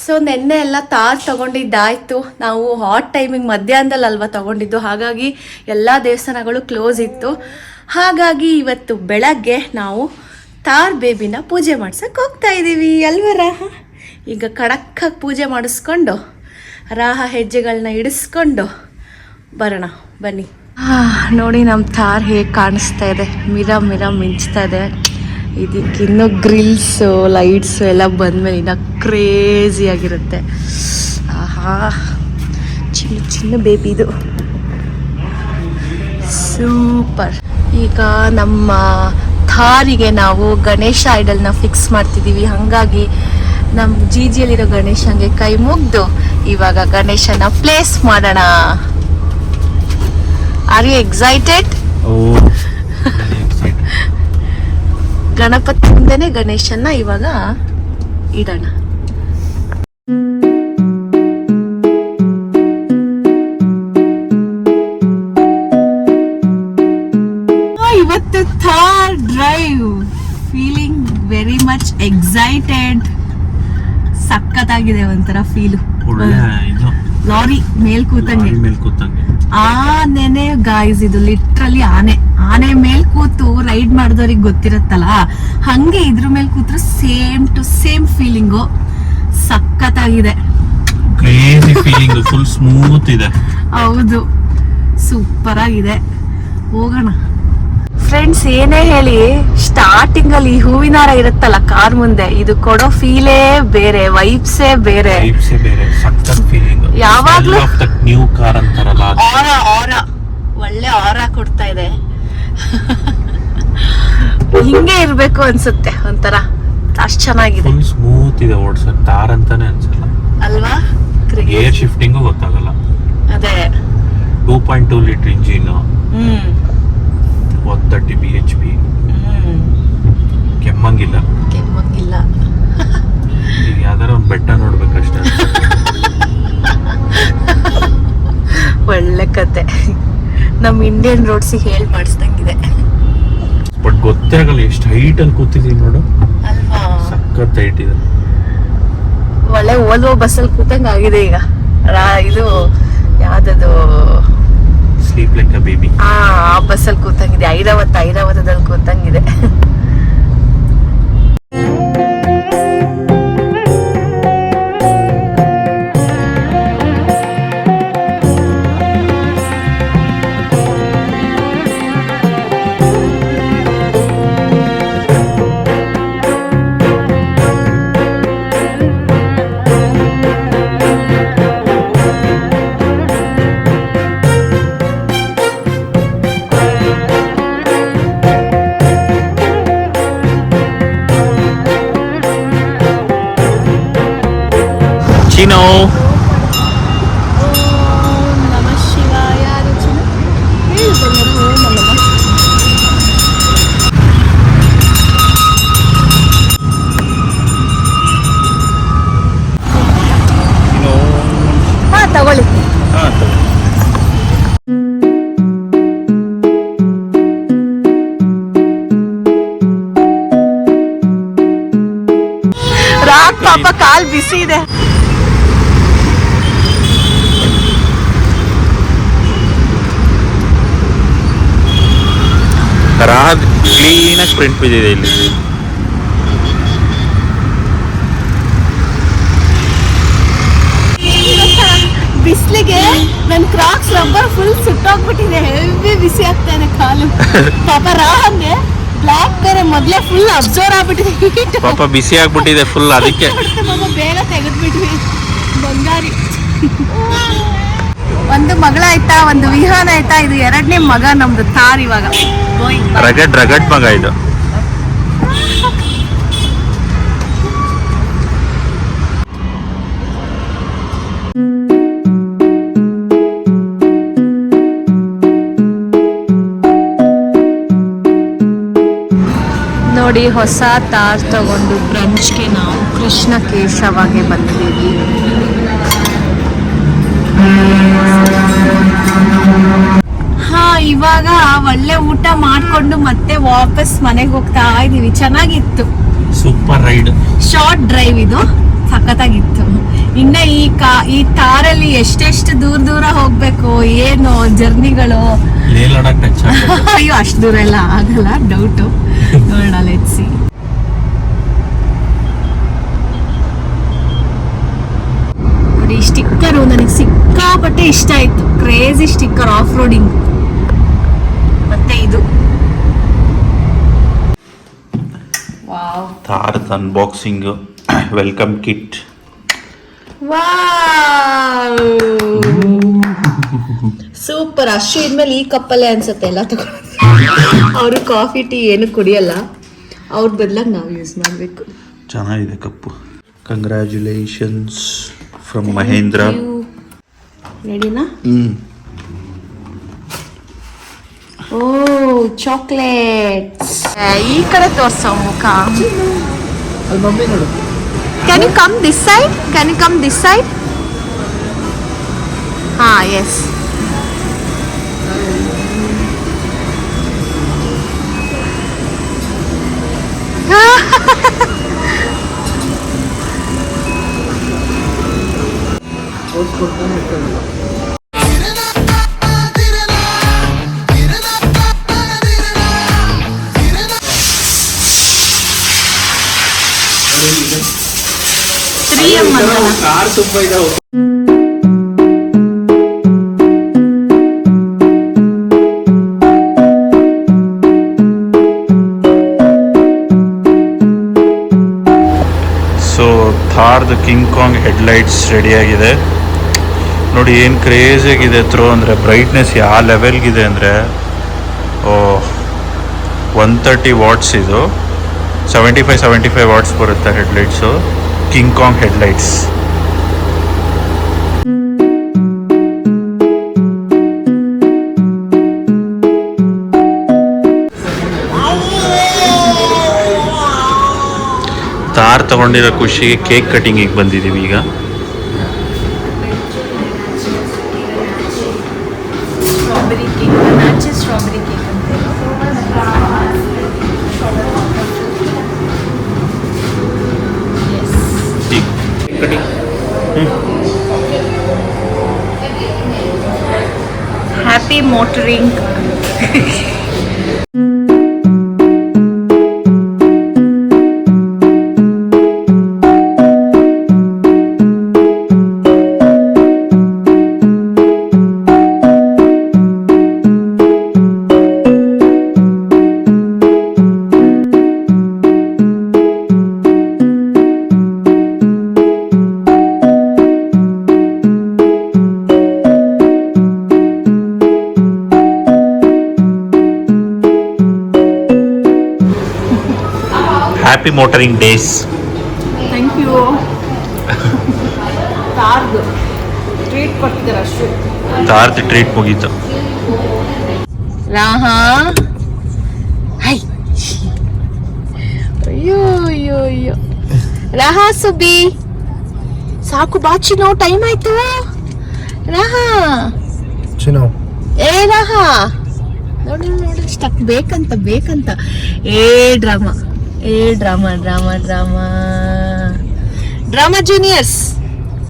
So ನೆನ್ನೆ ಎಲ್ಲ ತಾರ್ ತಗೊಂಡಿದ್ದಾಯ್ತು. ನಾವು ಹಾಟ್ ಟೈಮಿಂಗ್ ಮಧ್ಯಾಹ್ನದಲ್ಲಿ ಅಲ್ವಾ ತಗೊಂಡಿದ್ದು, ಹಾಗಾಗಿ ಎಲ್ಲ ದೇವಸ್ಥಾನಗಳು ಕ್ಲೋಸ್ ಇತ್ತು. ಹಾಗಾಗಿ ಇವತ್ತು ಬೆಳಗ್ಗೆ ನಾವು ತಾರ್ ಬೇಬಿನ ಪೂಜೆ ಮಾಡ್ಸಕ್ಕೆ ಹೋಗ್ತಾ ಇದ್ದೀವಿ ಅಲ್ವಾ ರಾಹ? ಈಗ ಕಡಕ್ಕಾಗಿ ಪೂಜೆ ಮಾಡಿಸ್ಕೊಂಡು ರಾಹ ಹೆಜ್ಜೆಗಳನ್ನ ಇಡಿಸ್ಕೊಂಡು ಬರೋಣ ಬನ್ನಿ. ನೋಡಿ ನಮ್ಮ ತಾರ್ ಹೇಗೆ ಕಾಣಿಸ್ತಾ ಇದೆ, ಮಿರ ಮಿಂಚ್ತಾ ಇದೆ. ಇದಕ್ಕಿನ್ನೂ ಗ್ರಿಲ್ಸು ಲೈಟ್ಸು ಎಲ್ಲ ಬಂದಮೇಲೆ ಇನ್ನೂ ಕ್ರೇಜಿಯಾಗಿರುತ್ತೆ. ಆಹಾ, ಚಿನ್ನ ಬೇಬಿದು ಸೂಪರ್. ಈಗ ನಮ್ಮ ಥಾರಿಗೆ ನಾವು ಗಣೇಶ ಐಡಲ್ನ ಫಿಕ್ಸ್ ಮಾಡ್ತಿದ್ದೀವಿ. ಹಾಗಾಗಿ ನಮ್ಮ ಜಿಜಿಯಲ್ಲಿರೋ ಗಣೇಶಂಗೆ ಕೈ ಮುಗ್ದು ಇವಾಗ ಗಣೇಶನ ಪ್ಲೇಸ್ ಮಾಡೋಣ. Are you excited? ಗಣಪತಿ ಮುಂದೆನೆ ಗಣೇಶನ್ನ ಇವಾಗ ಇಡೋಣ. ಇವತ್ತು Thar drive, feeling very much excited. ಸಖತ್ತಾಗಿದೆ ಒಂಥರ ಫೀಲು. ಲಾರಿ ಮೇಲ್ ಕೂತಂಗೆ ಆನೆನೆ ಗಾಯ್ಸ್, ಇದು ಲಿಟ್ರಲಿ ಆನೆ ಮೇಲ್ ಕೂತು ರೈಡ್ ಮಾಡಿದವ್ರಿಗೆ ಗೊತ್ತಿರತ್ತಲ್ಲ, ಹಂಗೆ ಇದ್ರ ಮೇಲ್ ಕೂತ್ರೆ ಸೇಮ್ ಟು ಸೇಮ್ ಫೀಲಿಂಗು. ಸಖತ್ತಾಗಿದೆ, ಫುಲ್ ಸ್ಮೂತ್ ಇದೆ. ಹೌದು, ಸೂಪರ್ ಆಗಿದೆ. ಹೋಗೋಣ ಫ್ರೆಂಡ್ಸ್. ಏನೇ ಹೇಳಿ, ಸ್ಟಾರ್ಟಿಂಗ್ ಅಲ್ಲಿ ಈ ಹೂವಿನ ಹಾರ ಇರುತ್ತಲ್ಲ ಕಾರ್ ಮುಂದೆ, ಇದು ಕೊಡೋ ಫೀಲೇ ಬೇರೆ, ವೈಬ್ಸೇ ಬೇರೆ. ಯಾವಾಗ್ಲೂ ನ್ಯೂ ಕಾರ್ ಅಂತಾರಲ್ಲ, ಆರ ಒಳ್ಳೆ ಆರ ಕೊಡ್ತಾ ಇದೆ. ಹಿಂಗೆ ಇರ್ಬೇಕು ಅನ್ಸುತ್ತೆ, ಒಂಥರ ಅಷ್ಟ್ ಚೆನ್ನಾಗಿದೆ. ಸ್ಮೂತ್ ಇದೆ ಓಡ್ಸಕ್, ತಾರ್ ಅಂತಾನೆ ಅನ್ಸಲ್ಲ ಅಲ್ವಾ? ಗೇರ್ ಶಿಫ್ಟಿಂಗು ಗೊತ್ತಾಗಲ್ಲ. ಅದೇ 2.2 ಲೀಟರ್ ಇಂಜಿನ್, 130 bhp. ಕೆಮ್ಮಂಗಿಲ್ಲ. ಈಗ ಯಾವ್ದಾರ ಒಂದ್ ಬೆಟ್ಟ ನೋಡ್ಬೇಕಷ್ಟೇ. ಒಳ್ಳೆ ಕತೆ. ನಮ್ ಇಂಡಿಯನ್ ರೋಡ್ಸ್ ಹೇಳಿ ಮಾಡಿಸ್ದಂಗಿದೆ. ಬಟ್ ಗೊತ್ತೇ ಆಗಲ್ಲ ಎಷ್ಟು ಹೈಟ್ ಅಲ್ಲಿ ಕೂತಿದೀವಿ ನೋಡು ಅಲ್ವಾ? ಸಖತ್ ಹೈಟ್ ಇದೆ. ಒಳ್ಳೆ ಓಲ್ವೋ ಬಸ್ಸಲ್ಲಿ ಕೂತಂಗ ಆಗಿದೆ ಈಗ. ಇದು ಯಾವ್ದದು ಸ್ಲೀಪ್ ಲೈಕ್ ಅ ಬೇಬಿ, ಆ ಬಸ್ಸಲ್ಲಿ ಕೂತಂಗಿದೆ. ಐರಾವತದಲ್ಲಿ ಕೂತಂಗಿದೆ. ನಮಃ ಶಿವಾಯ. ತಗೊಳ್ಳಿ. ರಾಕ್ ಪಾಪ ಕಾಲ್ ಬಿಸಿ ಇದೆ. ಕ್ಲೀನಾಗಿ ಪ್ರಿಂಟ್ ಬಿದ್ದಿದೆ ಇಲ್ಲಿ. ಬಿಸಿಲಿಗೆ ನನ್ನ ಕ್ರಾಕ್ಸ್ ರಬ್ಬರ್ ಫುಲ್ ಸುಟ್ಟೋಗ್ಬಿಟ್ಟಿದೆ. ಹೆವಿ ಬಿಸಿ ಆಗ್ತಾನೆ ಕಾಲು. ಪಾಪ ರಾಹಂಗೆ ಬ್ಲಾಕ್ ಬೇರೆ ಮೊದ್ಲೇ ಫುಲ್ ಅಬ್ಸರ್ವ್ ಆಗ್ಬಿಟ್ಟಿದೆ. ಪಾಪ ಬಿಸಿ ಆಗ್ಬಿಟ್ಟಿದೆ ಫುಲ್, ಅದಕ್ಕೆ ಪಾಪ ಬೇಗ ತೆಗೆದ್ಬಿಟ್ವಿ. ಬಂಗಾರಿ ಒಂದು ಮಗಳಾಯ್ತಾ, ಒಂದು ವಿಹಾನ ಆಯ್ತಾ, ಇದು ಎರಡನೇ ಮಗ ನಮ್ದು ತಾರ್. ಇವಾಗ ರಗಡ್ ಮಗ ಇದು. ನೋಡಿ, ಹೊಸ ತಾರ್ ತಗೊಂಡು ಬ್ರಂಚ್ಗೆ ನಾವು ಕೃಷ್ಣ ಕೇಶವಗೆ ಬಂದಿದ್ದೀವಿ. ಇವಾಗ ಒಳ್ಳೆ ಊಟ ಮಾಡ್ಕೊಂಡು ಮತ್ತೆ ವಾಪಸ್ ಮನೆಗೆ ಹೋಗ್ತಾ ಇದೀವಿ. ಚೆನ್ನಾಗಿತ್ತು, ಸೂಪರ್ ರೈಡ್, ಶಾರ್ಟ್ ಡ್ರೈವ್ ಇದು, ಸಖತ್ತಾಗಿತ್ತು. ಇನ್ನ ಈ ತಾರಲ್ಲಿ ಎಷ್ಟೆಷ್ಟು ದೂರ ಹೋಗ್ಬೇಕು ಏನು ಜರ್ನಿಗಳು. ಲೇ ಲಡಾಖ್ ಟಚ್ ಅಯ್ಯೋ ಅಷ್ಟು ದೂರ ಎಲ್ಲ ಆಗಲ್ಲ, ಡೌಟು. ನೋಡೋಣ, ಲೆಟ್ಸ್ ಸಿ. ನೋಡಿ ಈ ಸ್ಟಿಕ್ಕರು ನನಗೆ ಸಿಕ್ಕಾಪಟ್ಟೆ ಇಷ್ಟ ಆಯ್ತು. Crazy sticker, off roading. ಮತ್ತೆ ಇದು ವಾವ್, ಥಾರ್ದ್ unboxing welcome kit. Wow super. ಅಷ್ಟು ಇದ್ಮೇಲೆ ಈ ಕಪ್ಪಲ್ಲೇ ಅನ್ಸುತ್ತೆ ಎಲ್ಲ ತಗೊಂಡು. ಅವರು ಕಾಫಿ ಟೀ ಏನು ಕುಡಿಯಲ್ಲ, ಅವ್ರ ಬದಲಾಗಿ ನಾವು ಯೂಸ್ ಮಾಡಬೇಕು. ಚೆನ್ನಾಗಿದೆ ಕಪ್ಪು. Congratulations from Mahindra. ರೆಡಿನಾ? ಓ ಚಾಕ್ಲೇಟ್ಸ್. ಈ ಕಡೆ ತೋರ್ಸೋ ಮುಖ. Can you come this side? Can you come this side? ಹಾ, ಎಸ್. ಸೊ ಥಾರ್ದು ಕಿಂಗ್ ಕಾಂಗ್ ಹೆಡ್ಲೈಟ್ಸ್ ರೆಡಿಯಾಗಿದೆ. ನೋಡಿ ಏನು ಕ್ರೇಜಿಯಾಗಿದೆ ಥ್ರೋ ಅಂದರೆ, ಬ್ರೈಟ್ನೆಸ್ ಯಾವ ಲೆವೆಲ್ಗಿದೆ ಅಂದರೆ 130 ವಾಟ್ಸ್. ಇದು 75 ವಾಟ್ಸ್ ಬರುತ್ತೆ headlights. King Kong headlights. Thar ತಗೊಂಡಿರೋ ಖುಷಿಗೆ ಕೇಕ್ ಕಟಿಂಗಿಗೆ ಬಂದಿದ್ದೀವಿ ಈಗ. Strawberry cake, natural strawberry cake ಅಂತ. Happy motoring. Happy motoring days. Thank you. ತಾರ್ದು ಟ್ರೀಟ್ ಕೊಡ್ತಿದ್ದಾರೆ ಅಷ್ಟು. ತಾರ್ದು ಟ್ರೀಟ್ ಮುಗೀತು. ರಾಹಾ, ಹೈ, ಅಯ್ಯೋ ಅಯ್ಯೋ ಅಯ್ಯೋ. ರಾಹಾ ಸುಬ್ಬಿ, ಸಾಕು ಬಾಚಿನೋ, ಟೈಮ್ ಆಯ್ತು. ರಾಹಾ ಏ ರಾಹಾ, ನೋಡಿ ನೋಡಿ ಸ್ಟಕ್ ಬೇಕಂತ. Drama juniors.